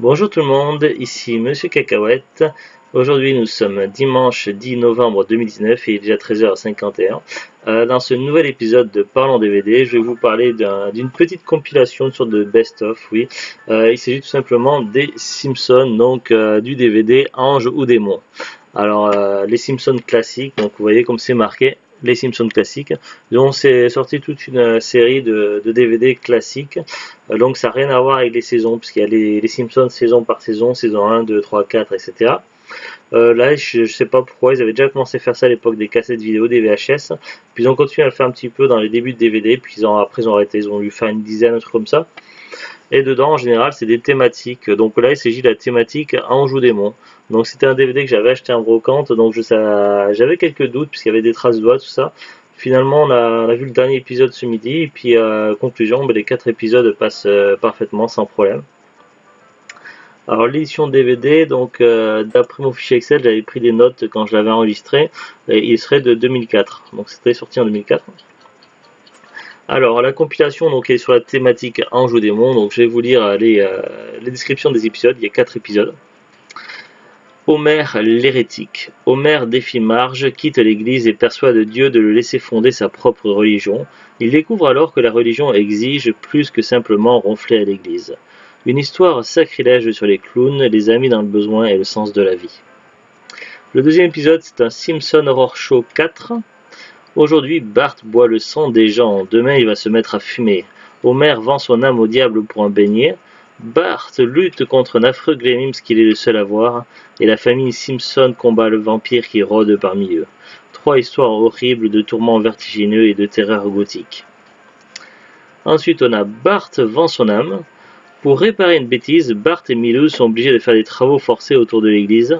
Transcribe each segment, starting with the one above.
Bonjour tout le monde, ici Monsieur Cacahuète. Aujourd'hui nous sommes dimanche 10 novembre 2019 et il est déjà 13h51. Dans ce nouvel épisode de Parlons DVD, je vais vous parler d'une petite compilation, une sorte de best-of, oui. Il s'agit tout simplement des Simpsons, donc du DVD Ange ou Démon. Alors les Simpsons classiques, donc vous voyez comme c'est marqué, les Simpsons classiques, dont c'est sorti toute une série de DVD classiques. Donc ça n'a rien à voir avec les saisons, puisqu'il y a les Simpsons saison par saison, saison 1, 2, 3, 4, etc. Là, je ne sais pas pourquoi, ils avaient déjà commencé à faire ça à l'époque des cassettes vidéo, des VHS, puis ils ont continué à le faire un petit peu dans les débuts de DVD, puis après ils ont arrêté, ils ont dû faire une dizaine, un truc comme ça. Et dedans, en général, c'est des thématiques. Donc là, il s'agit de la thématique Ange ou Démon. Donc c'était un DVD que j'avais acheté en brocante, donc j'avais quelques doutes puisqu'il y avait des traces de doigts, tout ça. Finalement, on a vu le dernier épisode ce midi, et puis conclusion, les 4 épisodes passent parfaitement sans problème. Alors l'édition DVD, donc d'après mon fichier Excel, j'avais pris des notes quand je l'avais enregistré, et il serait de 2004. Donc c'était sorti en 2004. Alors la compilation donc est sur la thématique Ange ou Démon, donc je vais vous lire les descriptions des épisodes, il y a 4 épisodes. Homer l'hérétique. Homer défie Marge, quitte l'église et persuade Dieu de le laisser fonder sa propre religion. Il découvre alors que la religion exige plus que simplement ronfler à l'église. Une histoire sacrilège sur les clowns, les amis dans le besoin et le sens de la vie. Le deuxième épisode, c'est un Simpson Horror Show 4. Aujourd'hui, Bart boit le sang des gens, demain il va se mettre à fumer. Homer vend son âme au diable pour un beignet. Bart lutte contre un affreux Gremlins qu'il est le seul à voir, et la famille Simpson combat le vampire qui rôde parmi eux. 3 histoires horribles de tourments vertigineux et de terreur gothique. Ensuite, on a Bart vend son âme. Pour réparer une bêtise, Bart et Milhouse sont obligés de faire des travaux forcés autour de l'église.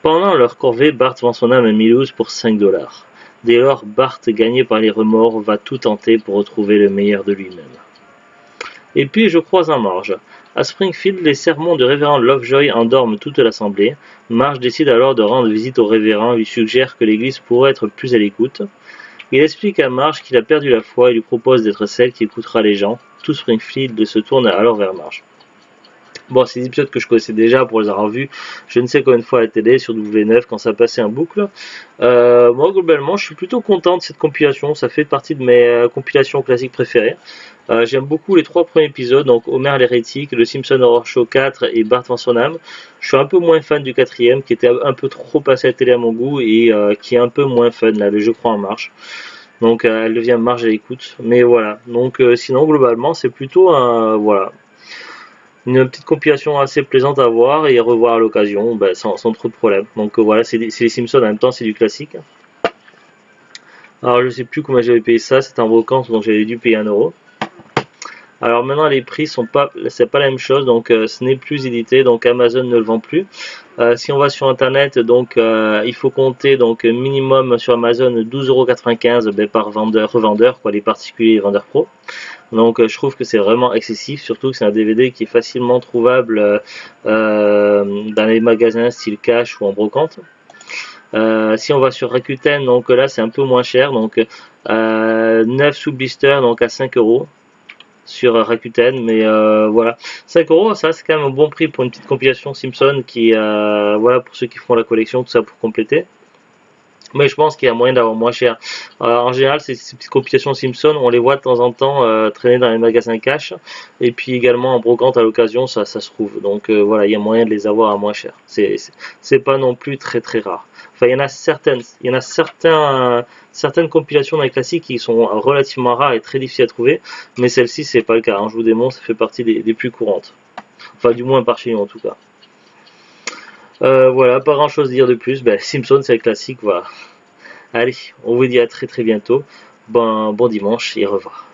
Pendant leur corvée, Bart vend son âme à Milhouse pour 5$. Dès lors, Bart, gagné par les remords, va tout tenter pour retrouver le meilleur de lui-même. Et puis je croise en Marge. À Springfield, les sermons de révérend Lovejoy endorment toute l'assemblée. Marge décide alors de rendre visite au révérend, lui suggère que l'église pourrait être plus à l'écoute. Il explique à Marge qu'il a perdu la foi et lui propose d'être celle qui écoutera les gens. Tout Springfield se tourne alors vers Marge. Bon, c'est des épisodes que je connaissais déjà pour les avoir vus je ne sais combien de fois à la télé sur W9 quand ça passait en boucle. Moi, globalement, je suis plutôt content de cette compilation. Ça fait partie de mes compilations classiques préférées. J'aime beaucoup les 3 premiers épisodes, donc Homer l'hérétique, le Simpson Horror Show 4 et Bart vend son âme. Je suis un peu moins fan du 4e qui était un peu trop passé à la télé à mon goût et qui est un peu moins fun, là, le Je crois en marche. Donc elle devient Marge à l'écoute. Mais voilà. Donc sinon, globalement, c'est plutôt voilà, une petite compilation assez plaisante à voir et à revoir à l'occasion, sans trop de problème. Donc voilà, c'est les Simpsons, en même temps c'est du classique. Alors je sais plus comment j'avais payé ça, c'était en brocante donc j'avais dû payer 1€. Alors maintenant les prix c'est pas la même chose, donc ce n'est plus édité, donc Amazon ne le vend plus. Si on va sur internet, donc il faut compter donc minimum sur Amazon 12,95€ par revendeur, quoi, les particuliers et vendeurs pro. Donc je trouve que c'est vraiment excessif, surtout que c'est un DVD qui est facilement trouvable dans les magasins style Cash ou en brocante. Si on va sur Rakuten, donc là c'est un peu moins cher, donc 9 sous blister, donc à 5€ sur Rakuten, mais voilà, 5€, ça c'est quand même un bon prix pour une petite compilation Simpson qui voilà, pour ceux qui font la collection, tout ça pour compléter. Mais je pense qu'il y a moyen d'avoir moins cher. En général, ces petites compilations Simpson, on les voit de temps en temps traîner dans les magasins cash. Et puis également en brocante à l'occasion, ça se trouve. Donc voilà, il y a moyen de les avoir à moins cher. C'est pas non plus très très rare. Enfin, il y en a certaines compilations dans les classiques qui sont relativement rares et très difficiles à trouver. Mais celle-ci, c'est pas le cas. Je vous démontre, ça fait partie des plus courantes. Enfin, du moins par chez nous en tout cas. Voilà, pas grand chose à dire de plus. Simpson, c'est le classique, voilà. Allez, on vous dit à très très bientôt. Bon dimanche et au revoir.